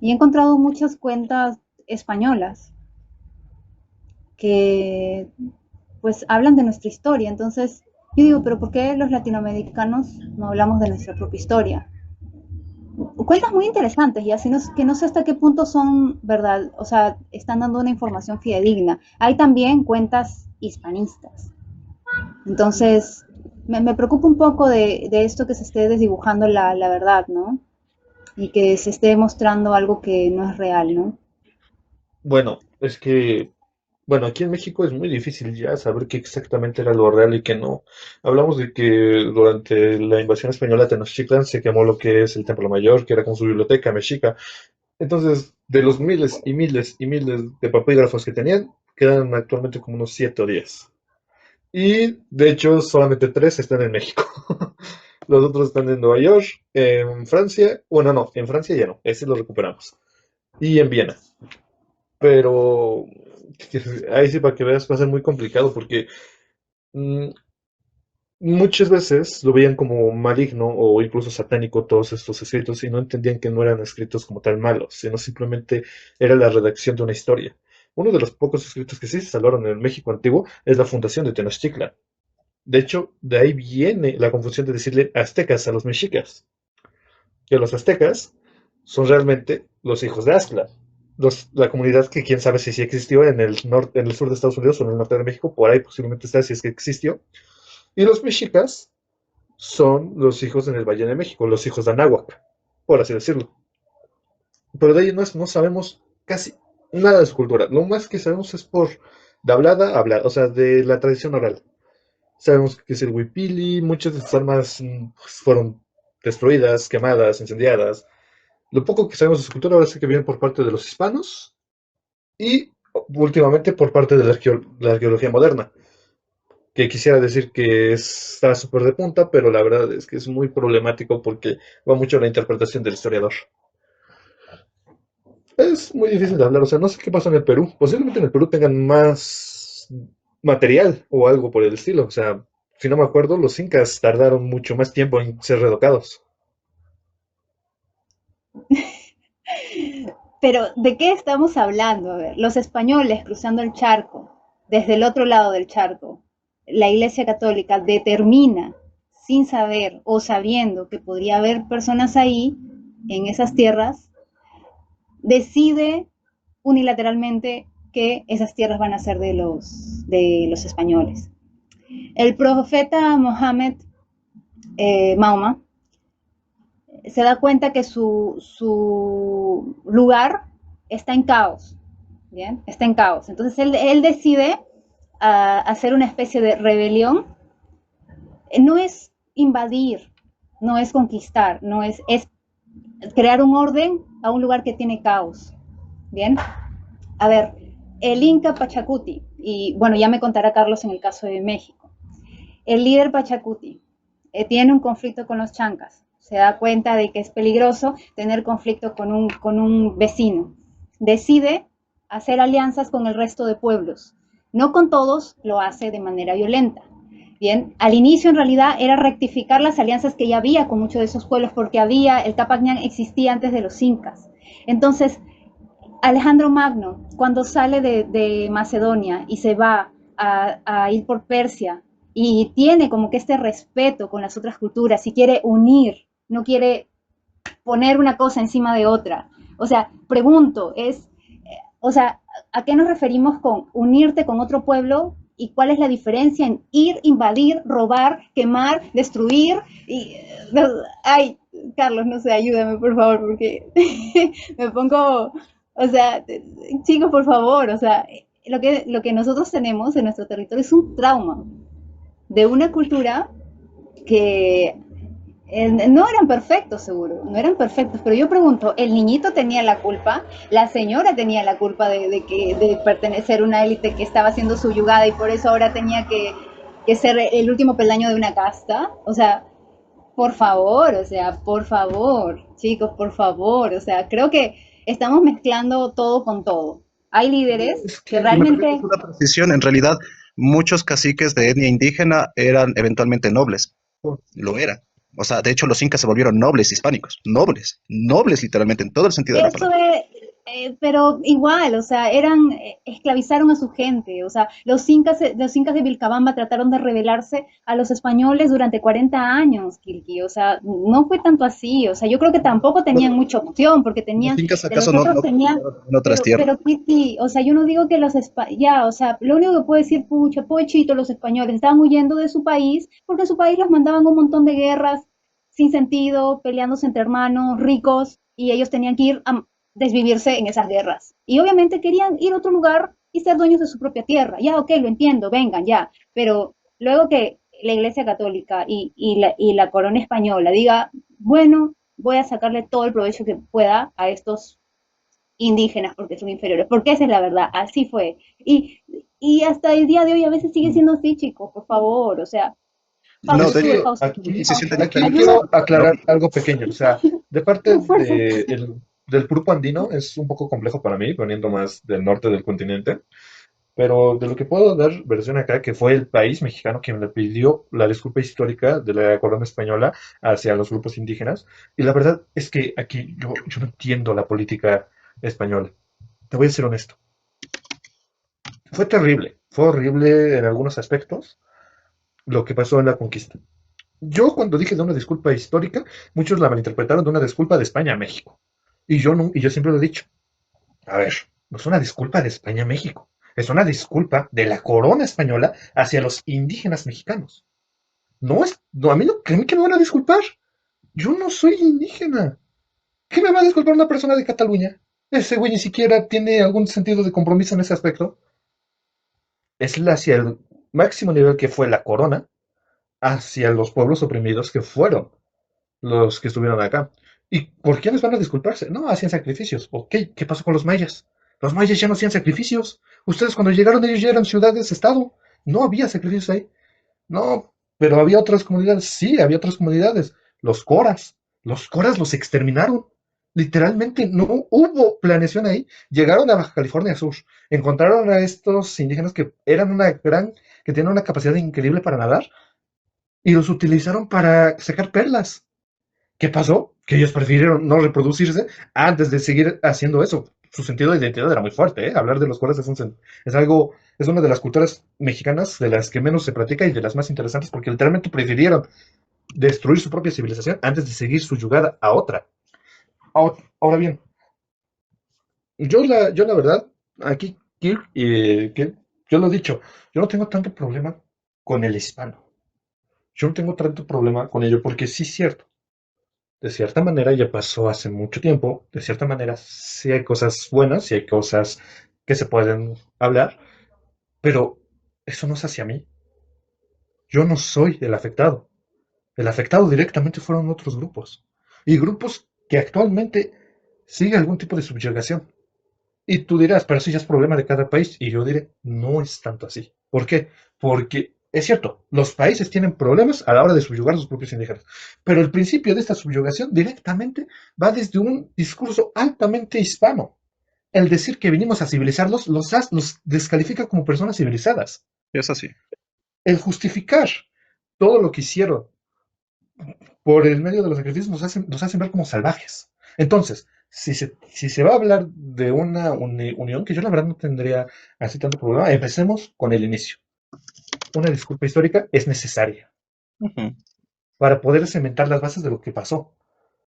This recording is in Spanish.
y he encontrado muchas cuentas españolas que pues hablan de nuestra historia. Entonces, yo digo, pero ¿por qué los latinoamericanos no hablamos de nuestra propia historia? Cuentas muy interesantes y así no, que no sé hasta qué punto son verdad, o sea, están dando una información fidedigna. Hay también cuentas hispanistas. Entonces, me preocupa un poco de esto que se esté desdibujando la verdad, ¿no? Y que se esté mostrando algo que no es real, ¿no? Bueno, es que, bueno, aquí en México es muy difícil ya saber qué exactamente era lo real y qué no. Hablamos de que durante la invasión española a Tenochtitlan se quemó lo que es el Templo Mayor, que era como su biblioteca mexica. Entonces, de los miles y miles y miles de papígrafos que tenían, quedan actualmente como unos 7 o 10. Y de hecho, solamente 3 están en México. Los otros están en Nueva York, en Francia. Bueno, no, en Francia ya no, ese lo recuperamos. Y en Viena. Pero ahí sí, para que veas, va a ser muy complicado porque mm, muchas veces lo veían como maligno o incluso satánico todos estos escritos y no entendían que no eran escritos como tal malos, sino simplemente era la redacción de una historia. Uno de los pocos escritos que sí se salvaron en el México antiguo es la fundación de Tenochtitlan. De hecho, de ahí viene la confusión de decirle aztecas a los mexicas, que los aztecas son realmente los hijos de Aztla. La comunidad que quién sabe si sí existió en el norte, en el sur de Estados Unidos o en el norte de México, por ahí posiblemente está si es que existió. Y los mexicas son los hijos en el Valle de México, los hijos de Anáhuac, por así decirlo. Pero de ahí no sabemos casi nada de su cultura. Lo más que sabemos es por de hablada a hablada, o sea, de la tradición oral. Sabemos que es el Huipili, muchas de sus armas pues, fueron destruidas, quemadas, incendiadas. Lo poco que sabemos de su cultura ahora sí que viene por parte de los hispanos y últimamente por parte de la arqueología moderna, que quisiera decir que está súper de punta, pero la verdad es que es muy problemático porque va mucho a la interpretación del historiador. Es muy difícil de hablar, o sea, no sé qué pasa en el Perú. Posiblemente en el Perú tengan más material o algo por el estilo. O sea, si no me acuerdo, los incas tardaron mucho más tiempo en ser relocados. Pero, ¿de qué estamos hablando? A ver, los españoles cruzando el charco, desde el otro lado del charco, la Iglesia Católica determina, sin saber o sabiendo que podría haber personas ahí, en esas tierras, decide unilateralmente que esas tierras van a ser de los españoles. El profeta Mohammed, Mahoma, se da cuenta que su lugar está en caos, ¿bien? Está en caos. Entonces él decide hacer una especie de rebelión. No es invadir, no es conquistar, no es crear un orden a un lugar que tiene caos, ¿bien? A ver, el Inca Pachacuti, y bueno, ya me contará Carlos en el caso de México, el líder Pachacuti tiene un conflicto con los chancas, se da cuenta de que es peligroso tener conflicto con un vecino, decide hacer alianzas con el resto de pueblos, no con todos, lo hace de manera violenta. Bien, al inicio en realidad era rectificar las alianzas que ya había con muchos de esos pueblos porque había, el Capacñán existía antes de los incas. Entonces, Alejandro Magno, cuando sale de Macedonia y se va a ir por Persia y tiene como que este respeto con las otras culturas y quiere unir, no quiere poner una cosa encima de otra. O sea, pregunto, o sea, ¿a qué nos referimos con unirte con otro pueblo y cuál es la diferencia en ir, invadir, robar, quemar, destruir? Y, ay, Carlos, no sé, ayúdame por favor, porque me pongo, o sea, chicos, por favor, o sea, lo que nosotros tenemos en nuestro territorio es un trauma de una cultura que no eran perfectos, seguro, no eran perfectos, pero yo pregunto, ¿el niñito tenía la culpa? ¿La señora tenía la culpa de pertenecer a una élite que estaba siendo subyugada y por eso ahora tenía que ser el último peldaño de una casta? O sea, por favor, o sea, por favor, chicos, por favor, o sea, creo que estamos mezclando todo con todo. Hay líderes Es que que Si me permites realmente, una precisión, en realidad muchos caciques de etnia indígena eran eventualmente nobles, lo eran. O sea, de hecho, los incas se volvieron nobles hispánicos, nobles, nobles literalmente en todo el sentido de la Eso palabra. es, pero igual, o sea, esclavizaron a su gente, o sea, los incas de Vilcabamba trataron de rebelarse a los españoles durante 40 años, Kirki, o sea, no fue tanto así, o sea, yo creo que tampoco tenían Bueno, mucha opción, porque ¿los tenían, incas de acaso los no, otros no tenían, conquistaron en otras tierras? pero Kirki, o sea, yo no digo que ya, o sea, lo único que puedo decir, pucha, pochito, los españoles estaban huyendo de su país, porque su país los mandaban un montón de guerras sin sentido, peleándose entre hermanos, ricos, y ellos tenían que ir a desvivirse en esas guerras. Y obviamente querían ir a otro lugar y ser dueños de su propia tierra. Ya, ok, lo entiendo, vengan, ya. Pero luego que la Iglesia Católica y la corona española diga, bueno, voy a sacarle todo el provecho que pueda a estos indígenas porque son inferiores, porque esa es la verdad, así fue. Y hasta el día de hoy a veces sigue siendo así, chicos, por favor, o sea, No, Es de hecho, que pausa, aquí se sienten aquí ayuda, inferiores. quiero ¿No? aclarar algo pequeño. O sea, de parte con fuerza. del grupo andino es un poco complejo para mí, poniendo más del norte del continente. Pero de lo que puedo dar versión acá, que fue el país mexicano quien le pidió la disculpa histórica de la corona española hacia los grupos indígenas. Y la verdad es que aquí yo no entiendo la política española. Te voy a ser honesto. Fue terrible, fue horrible en algunos aspectos lo que pasó en la conquista. Yo cuando dije de una disculpa histórica, muchos la malinterpretaron de una disculpa de España a México. Y yo, no, y yo siempre lo he dicho. A ver, no es una disculpa de España a México. Es una disculpa de la corona española hacia los indígenas mexicanos. No es, no, a mí no, ¿creen que me van a disculpar? Yo no soy indígena. ¿Qué me va a disculpar una persona de Cataluña? Ese güey ni siquiera tiene algún sentido de compromiso en ese aspecto. Es hacia el máximo nivel que fue la corona, hacia los pueblos oprimidos que fueron los que estuvieron acá. ¿Y por quiénes van a disculparse? No, hacían sacrificios. Ok, ¿qué pasó con los mayas? Los mayas ya no hacían sacrificios. Ustedes cuando llegaron ellos ya eran ciudades-estado. No había sacrificios ahí. No, pero había otras comunidades. Sí, había otras comunidades. Los coras. Los coras los exterminaron. Literalmente no hubo planeación ahí. Llegaron a Baja California Sur. Encontraron a estos indígenas que eran que tenían una capacidad increíble para nadar y los utilizaron para sacar perlas. ¿Qué pasó? Que ellos prefirieron no reproducirse antes de seguir haciendo eso. Su sentido de identidad era muy fuerte, ¿eh? Hablar de los cuales es algo, es una de las culturas mexicanas de las que menos se practica y de las más interesantes porque literalmente prefirieron destruir su propia civilización antes de seguir su yugada a otra. Ahora bien, yo la verdad, aquí, Kirk, que yo lo he dicho, yo no tengo tanto problema con el hispano. Yo no tengo tanto problema con ello porque sí es cierto. De cierta manera ya pasó hace mucho tiempo, de cierta manera sí hay cosas buenas, sí hay cosas que se pueden hablar, pero eso no es hacia mí. Yo no soy el afectado directamente fueron otros grupos y grupos que actualmente sigue algún tipo de subyugación. Y tú dirás, pero eso ya es problema de cada país. Y yo diré, no es tanto así. ¿Por qué? Porque es cierto, los países tienen problemas a la hora de subyugar a sus propios indígenas. Pero el principio de esta subyugación directamente va desde un discurso altamente hispano. El decir que vinimos a civilizarlos los descalifica como personas civilizadas. Es así. El justificar todo lo que hicieron por el medio de los sacrificios nos hacen ver como salvajes. Entonces, si se va a hablar de una unión, que yo la verdad no tendría así tanto problema, empecemos con el inicio. Una disculpa histórica es necesaria Ujú. para poder cementar las bases de lo que pasó.